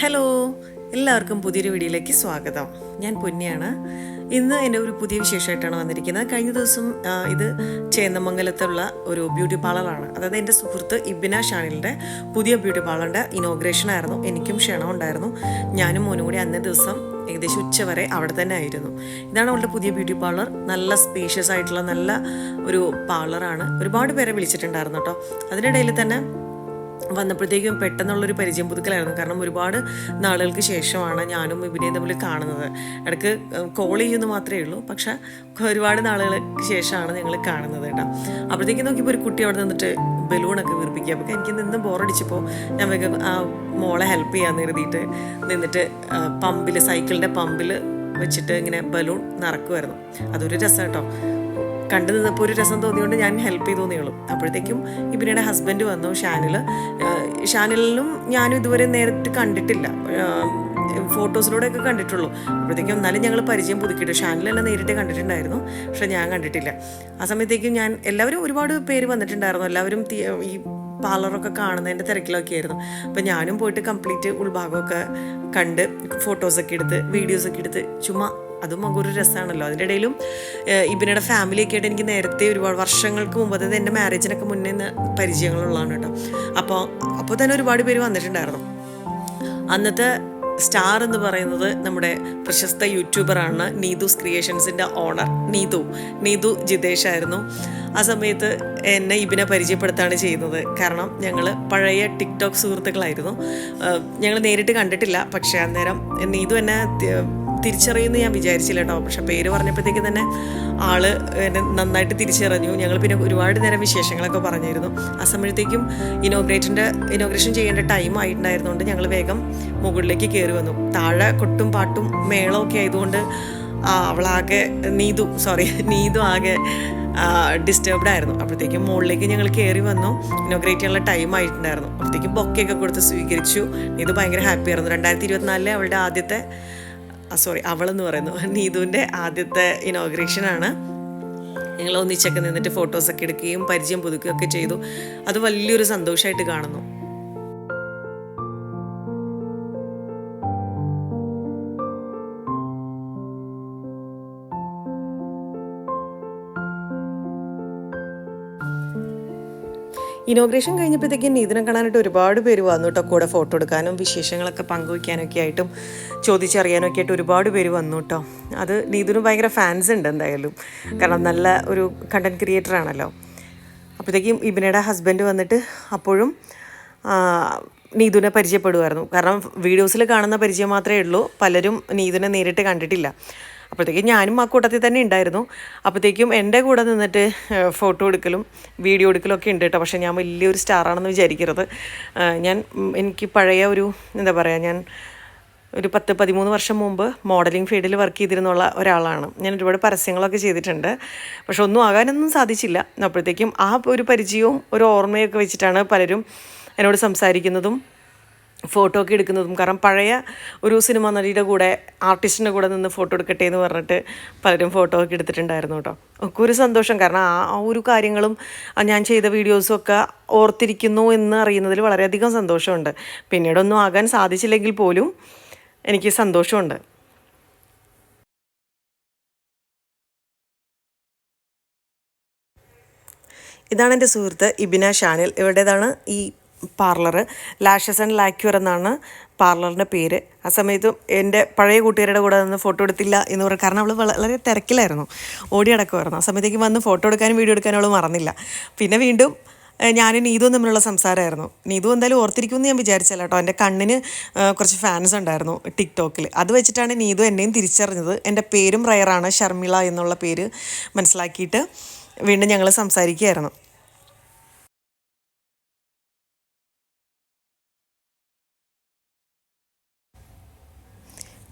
Hello, എല്ലാവർക്കും പുതിയൊരു വീഡിയോയിലേക്ക് സ്വാഗതം. ഞാൻ പൊന്നിയാണ്. ഇന്ന് എൻ്റെ ഒരു പുതിയ വിശേഷമായിട്ടാണ് വന്നിരിക്കുന്നത്. കഴിഞ്ഞ ദിവസം ഇത് ചേന്നമംഗലത്തുള്ള ഒരു ബ്യൂട്ടി പാർലറാണ്. അതായത് എൻ്റെ സുഹൃത്ത് ഇബിന ഷാനിലിൻ്റെ പുതിയ ബ്യൂട്ടി പാർലറിൻ്റെ ഇനോഗ്രേഷൻ ആയിരുന്നു. എനിക്കും ക്ഷണം ഉണ്ടായിരുന്നു. ഞാനും മോനും കൂടി അന്നേ ദിവസം ഏകദേശം ഉച്ചവരെ അവിടെ തന്നെ ആയിരുന്നു. ഇതാണ് അവളുടെ പുതിയ ബ്യൂട്ടി പാർലർ. നല്ല സ്പേഷ്യസ് ആയിട്ടുള്ള നല്ല ഒരു പാർലറാണ്. ഒരുപാട് പേരെ വിളിച്ചിട്ടുണ്ടായിരുന്നു കേട്ടോ. അതിനിടയിൽ തന്നെ വന്നപ്പോഴത്തേക്കും പെട്ടെന്നുള്ളൊരു പരിചയം പുതുക്കലായിരുന്നു. കാരണം ഒരുപാട് നാളുകൾക്ക് ശേഷമാണ് ഞാനും ഇബിനെയും തമ്മിൽ കാണുന്നത്. ഇടയ്ക്ക് കോൾ ചെയ്യുമെന്ന് മാത്രമേ ഉള്ളൂ, പക്ഷേ ഒരുപാട് നാളുകൾക്ക് ശേഷമാണ് ഞങ്ങൾ കാണുന്നത് കേട്ടോ. അപ്പോഴത്തേക്കും നോക്കിയപ്പോൾ ഒരു കുട്ടി അവിടെ നിന്നിട്ട് ബലൂണൊക്കെ വീർപ്പിക്കുക. അപ്പോൾ എനിക്ക് നിന്ന് ബോറടിച്ചപ്പോൾ ഞാൻ വേഗം ആ മോളെ ഹെൽപ്പ് ചെയ്യാമെന്ന് കരുതിയിട്ട് നിന്നിട്ട് സൈക്കിളിൻ്റെ പമ്പിൽ വെച്ചിട്ട് ഇങ്ങനെ ബലൂൺ നിറക്കുമായിരുന്നു. അതൊരു രസം കേട്ടോ. കണ്ടു നിന്നപ്പോൾ ഒരു രസം തോന്നിയുകൊണ്ട് ഞാൻ ഹെൽപ്പ് ചെയ്തു തോന്നിയുള്ളൂ. അപ്പോഴത്തേക്കും ഇബിനയുടെ ഹസ്ബൻഡ് വന്നു, ഷാനിലും ഞാനും ഇതുവരെ നേരിട്ട് കണ്ടിട്ടില്ല, ഫോട്ടോസിലൂടെയൊക്കെ കണ്ടിട്ടുള്ളൂ. അപ്പോഴത്തേക്കും എന്നാലും ഞങ്ങൾ പരിചയം പുതുക്കിയിട്ട് ഷാനിലെല്ലാം നേരിട്ട് കണ്ടിട്ടുണ്ടായിരുന്നു, പക്ഷെ ഞാൻ കണ്ടിട്ടില്ല. ആ സമയത്തേക്കും എല്ലാവരും ഒരുപാട് പേര് വന്നിട്ടുണ്ടായിരുന്നു. എല്ലാവരും ഈ പാർലറൊക്കെ കാണുന്നതിൻ്റെ തിരക്കിലൊക്കെ ആയിരുന്നു. അപ്പം ഞാനും പോയിട്ട് കംപ്ലീറ്റ് ഉൾഭാഗമൊക്കെ കണ്ട് ഫോട്ടോസൊക്കെ എടുത്ത് വീഡിയോസൊക്കെ എടുത്ത് ചുമ്മാ അതും നമുക്കൊരു രസമാണല്ലോ. അതിൻ്റെ ഇടയിലും ഇബിനയുടെ ഫാമിലിയൊക്കെ ആയിട്ട് എനിക്ക് നേരത്തെ ഒരുപാട് വർഷങ്ങൾക്ക് മുമ്പ്, അതായത് എൻ്റെ മാരേജിനൊക്കെ മുന്നേ പരിചയങ്ങളുള്ളതാണ് കേട്ടോ. അപ്പോൾ തന്നെ ഒരുപാട് പേര് വന്നിട്ടുണ്ടായിരുന്നു. അന്നത്തെ സ്റ്റാർ എന്ന് പറയുന്നത് നമ്മുടെ പ്രശസ്ത യൂട്യൂബറാണ് നീതുസ് ക്രിയേഷൻസിൻ്റെ ഓണർ നീതു ജിതേഷ് ആയിരുന്നു. ആ സമയത്ത് എന്നെ ഇബിനെ പരിചയപ്പെടുത്താണ് ചെയ്യുന്നത്. കാരണം ഞങ്ങൾ പഴയ ടിക്ടോക്ക് സുഹൃത്തുക്കളായിരുന്നു. ഞങ്ങൾ നേരിട്ട് കണ്ടിട്ടില്ല, പക്ഷേ അന്നേരം നീതു എന്നെ തിരിച്ചറിയുമെന്ന് ഞാൻ വിചാരിച്ചില്ല കേട്ടോ. പക്ഷെ പേര് പറഞ്ഞപ്പോഴത്തേക്ക് തന്നെ ആള് എന്നെ നന്നായിട്ട് തിരിച്ചറിഞ്ഞു. ഞങ്ങൾ പിന്നെ ഒരുപാട് നേരം വിശേഷങ്ങളൊക്കെ പറഞ്ഞിരുന്നു. ആ സമയത്തേക്കും ഇനോഗ്രേഷൻ ചെയ്യേണ്ട ടൈം ആയിട്ടുണ്ടായിരുന്നുകൊണ്ട് ഞങ്ങൾ വേഗം മുകളിലേക്ക് കയറി വന്നു. താഴെ കൊട്ടും പാട്ടും മേളമൊക്കെ ആയതുകൊണ്ട് അവളാകെ നീതു ആകെ ഡിസ്റ്റർബ്ഡ് ആയിരുന്നു. അപ്പോഴത്തേക്കും മുകളിലേക്ക് ഞങ്ങൾ കയറി വന്നു. ഇനോഗ്രേറ്റ് ചെയ്യാനുള്ള ടൈം ആയിട്ടുണ്ടായിരുന്നു. അപ്പോഴത്തേക്കും ബൊക്കെയൊക്കെ കൊടുത്ത് സ്വീകരിച്ചു. നീതു ഭയങ്കര ഹാപ്പി ആയിരുന്നു. 2024 അവളുടെ ആദ്യത്തെ അവളെന്ന് പറയുന്നു നീതുവിൻ്റെ ആദ്യത്തെ ഇനോഗ്രേഷനാണ്. ഞങ്ങൾ ഒന്നിച്ചൊക്കെ നിന്നിട്ട് ഫോട്ടോസൊക്കെ എടുക്കുകയും പരിചയം പുതുക്കുകയൊക്കെ ചെയ്തു. അത് വലിയൊരു സന്തോഷമായിട്ട് കാണുന്നു. ഇനോഗ്രേഷൻ കഴിഞ്ഞപ്പോഴത്തേക്കും നീതിനെ കാണാനായിട്ട് ഒരുപാട് പേര് വന്നു കേട്ടോ. കൂടെ ഫോട്ടോ എടുക്കാനും വിശേഷങ്ങളൊക്കെ പങ്കുവയ്ക്കാനൊക്കെ ആയിട്ടും ചോദിച്ചറിയാനൊക്കെ ആയിട്ട് ഒരുപാട് പേര് വന്നു കേട്ടോ. അത് നീതിന് ഭയങ്കര ഫാൻസ് ഉണ്ട് എന്തായാലും, കാരണം നല്ല ഒരു കണ്ടൻറ് ക്രിയേറ്റർ ആണല്ലോ. അപ്പോഴത്തേക്കും ഇബിനയുടെ ഹസ്ബൻഡ് വന്നിട്ട് അപ്പോഴും നീതുവിനെ പരിചയപ്പെടുമായിരുന്നു. കാരണം വീഡിയോസിൽ കാണുന്ന പരിചയം മാത്രമേ ഉള്ളൂ, പലരും നീതുവിനെ നേരിട്ട് കണ്ടിട്ടില്ല. അപ്പോഴത്തേക്കും ഞാനും ആ കൂട്ടത്തിൽ തന്നെ ഉണ്ടായിരുന്നു. അപ്പോഴത്തേക്കും എൻ്റെ കൂടെ നിന്നിട്ട് ഫോട്ടോ എടുക്കലും വീഡിയോ എടുക്കലും ഒക്കെ ഉണ്ട് കേട്ടോ. പക്ഷേ ഞാൻ വലിയൊരു സ്റ്റാറാണെന്ന് വിചാരിക്കരുത്. എനിക്ക് പഴയ ഞാൻ ഒരു 10-13 വർഷം മുമ്പ് മോഡലിംഗ് ഫീൽഡിൽ വർക്ക് ചെയ്തിരുന്നുള്ള ഒരാളാണ്. ഞാൻ ഒരുപാട് പരസ്യങ്ങളൊക്കെ ചെയ്തിട്ടുണ്ട്, പക്ഷെ ഒന്നും ആകാനൊന്നും സാധിച്ചില്ല. അപ്പോഴത്തേക്കും ആ ഒരു പരിചയവും ഒരു ഓർമ്മയൊക്കെ വെച്ചിട്ടാണ് പലരും എന്നോട് സംസാരിക്കുന്നതും ഫോട്ടോ ഒക്കെ എടുക്കുന്നതും. കാരണം പഴയ ഒരു സിനിമ നടിയുടെ കൂടെ ആർട്ടിസ്റ്റിൻ്റെ കൂടെ നിന്ന് ഫോട്ടോ എടുക്കട്ടെ എന്ന് പറഞ്ഞിട്ട് പലരും ഫോട്ടോ ഒക്കെ എടുത്തിട്ടുണ്ടായിരുന്നു കേട്ടോ. ഒക്കെ ഒരു സന്തോഷം. കാരണം ആ ഒരു കാര്യങ്ങളും ഞാൻ ചെയ്ത വീഡിയോസും ഒക്കെ ഓർത്തിരിക്കുന്നു എന്ന് അറിയുന്നതിൽ വളരെയധികം സന്തോഷമുണ്ട്. പിന്നീടൊന്നും ആകാൻ സാധിച്ചില്ലെങ്കിൽ പോലും എനിക്ക് സന്തോഷമുണ്ട്. ഇതാണ് എൻ്റെ സുഹൃത്ത് ഇബിന ഷാനിൽ. ഇവരുടേതാണ് ഈ പാർലർ. ലാഷസ് ആൻഡ് ലാക്യൂർ എന്നാണ് പാർലറിൻ്റെ പേര്. ആ സമയത്തും എൻ്റെ പഴയ കൂട്ടുകാരുടെ കൂടെ നിന്ന് ഫോട്ടോ എടുത്തില്ല എന്ന് പറയും. കാരണം അവൾ വളരെ തിരക്കിലായിരുന്നു, ഓടി അടക്കുമായിരുന്നു. ആ സമയത്തേക്ക് വന്ന് ഫോട്ടോ എടുക്കാനും വീഡിയോ എടുക്കാനും അവൾ മറന്നില്ല. പിന്നെ വീണ്ടും ഞാനും നീതുവും തമ്മിലുള്ള സംസാരമായിരുന്നു. നീതു എന്തായാലും ഓർത്തിരിക്കുമെന്ന് ഞാൻ വിചാരിച്ചല്ല കേട്ടോ. എൻ്റെ കണ്ണിന് കുറച്ച് ഫാൻസ് ഉണ്ടായിരുന്നു ടിക്ടോക്കിൽ. അത് വെച്ചിട്ടാണ് നീതു എന്നെയും തിരിച്ചറിഞ്ഞത്. എൻ്റെ പേരും റയറാണ്, ഷർമിള എന്നുള്ള പേര് മനസ്സിലാക്കിയിട്ട് വീണ്ടും ഞങ്ങൾ സംസാരിക്കുകയായിരുന്നു.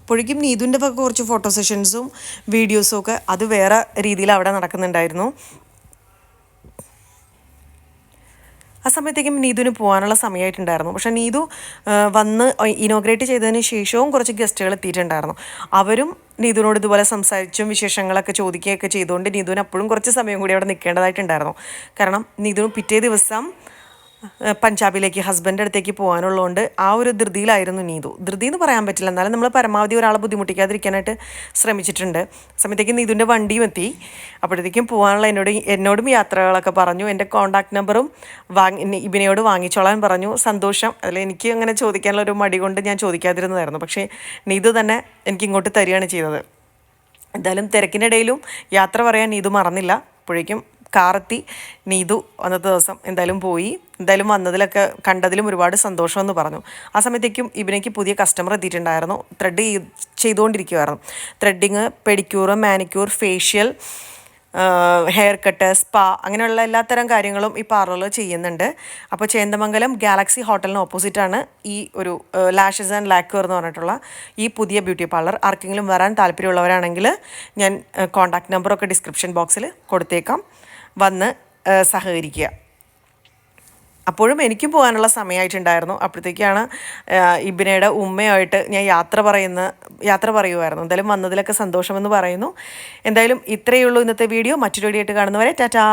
അപ്പോഴേക്കും നീതുവിൻ്റെ ഒക്കെ കുറച്ച് ഫോട്ടോ സെഷൻസും വീഡിയോസും ഒക്കെ അത് വേറെ രീതിയിൽ അവിടെ നടക്കുന്നുണ്ടായിരുന്നു. ആ സമയത്തേക്കും നീതുവിന് പോകാനുള്ള സമയമായിട്ടുണ്ടായിരുന്നു. പക്ഷേ നീതു വന്ന് ഇനോഗ്രേറ്റ് ചെയ്തതിന് ശേഷവും കുറച്ച് ഗസ്റ്റുകൾ എത്തിയിട്ടുണ്ടായിരുന്നു. അവരും നീതുവിനോട് ഇതുപോലെ സംസാരിച്ചും വിശേഷങ്ങളൊക്കെ ചോദിക്കുകയൊക്കെ ചെയ്തുകൊണ്ട് നീതുവിന് അപ്പോഴും കുറച്ച് സമയം കൂടി അവിടെ നിൽക്കേണ്ടതായിട്ടുണ്ടായിരുന്നു. കാരണം നീതുവിന് പിറ്റേ ദിവസം പഞ്ചാബിലേക്ക് ഹസ്ബൻഡ് അടുത്തേക്ക് പോകാനുള്ളതുകൊണ്ട് ആ ഒരു ധൃതിയിലായിരുന്നു നീതു. ധൃതി എന്ന് പറയാൻ പറ്റില്ല, എന്നാലും നമ്മൾ പരമാവധി ഒരാളെ ബുദ്ധിമുട്ടിക്കാതിരിക്കാനായിട്ട് ശ്രമിച്ചിട്ടുണ്ട്. സമയത്തേക്ക് നീതുവിൻ്റെ വണ്ടിയും എത്തി. അപ്പോഴത്തേക്കും പോകാനുള്ള എന്നോടും യാത്രകളൊക്കെ പറഞ്ഞു. എൻ്റെ കോൺടാക്ട് നമ്പറും ഇബിനയോട് വാങ്ങിച്ചോളാൻ പറഞ്ഞു. സന്തോഷം. അതിൽ എനിക്ക് അങ്ങനെ ചോദിക്കാനുള്ള ഒരു മടി കൊണ്ട് ഞാൻ ചോദിക്കാതിരുന്നതായിരുന്നു. പക്ഷേ നീതു തന്നെ എനിക്ക് ഇങ്ങോട്ട് തരികയാണ് ചെയ്തത്. എന്തായാലും തിരക്കിനിടയിലും യാത്ര പറയാൻ നീതു മറന്നില്ല. അപ്പോഴേക്കും കാറെത്തി. നീതു അന്നത്തെ ദിവസം എന്തായാലും പോയി. എന്തായാലും വന്നതിലൊക്കെ കണ്ടതിലും ഒരുപാട് സന്തോഷമെന്ന് പറഞ്ഞു. ആ സമയത്തേക്കും ഇവനേക്ക് പുതിയ കസ്റ്റമർ എത്തിയിട്ടുണ്ടായിരുന്നു. ത്രെഡ് ചെയ്തുകൊണ്ടിരിക്കുമായിരുന്നു. Threading, pedicure, manicure, facial, hair cut, spa, അങ്ങനെയുള്ള എല്ലാത്തരം കാര്യങ്ങളും ഈ പാർലറിൽ ചെയ്യുന്നുണ്ട്. അപ്പോൾ ചേന്ദമംഗലം ഗാലക്സി ഹോട്ടലിന് ഓപ്പോസിറ്റാണ് ഈ ഒരു ലാഷസ് ആൻഡ് ലാക്വർ എന്ന് പറഞ്ഞിട്ടുള്ള ഈ പുതിയ ബ്യൂട്ടി പാർലർ. ആർക്കെങ്കിലും വരാൻ താല്പര്യമുള്ളവരാണെങ്കിൽ ഞാൻ കോൺടാക്ട് നമ്പറൊക്കെ ഡിസ്ക്രിപ്ഷൻ ബോക്സിൽ കൊടുത്തേക്കാം. വന്ന് സഹകരിക്കുക. അപ്പോഴും എനിക്കും പോകാനുള്ള സമയമായിട്ടുണ്ടായിരുന്നു. അപ്പോഴത്തേക്കാണ് ഇബിനയുടെ ഉമ്മയായിട്ട് ഞാൻ യാത്ര പറയുമായിരുന്നു. എന്തായാലും വന്നതിലൊക്കെ സന്തോഷമെന്ന് പറയുന്നു. എന്തായാലും ഇത്രയേ ഉള്ളൂ ഇന്നത്തെ വീഡിയോ. മറ്റൊരു വീഡിയോ ആയിട്ട് കാണുന്നവരെ ടാറ്റാ.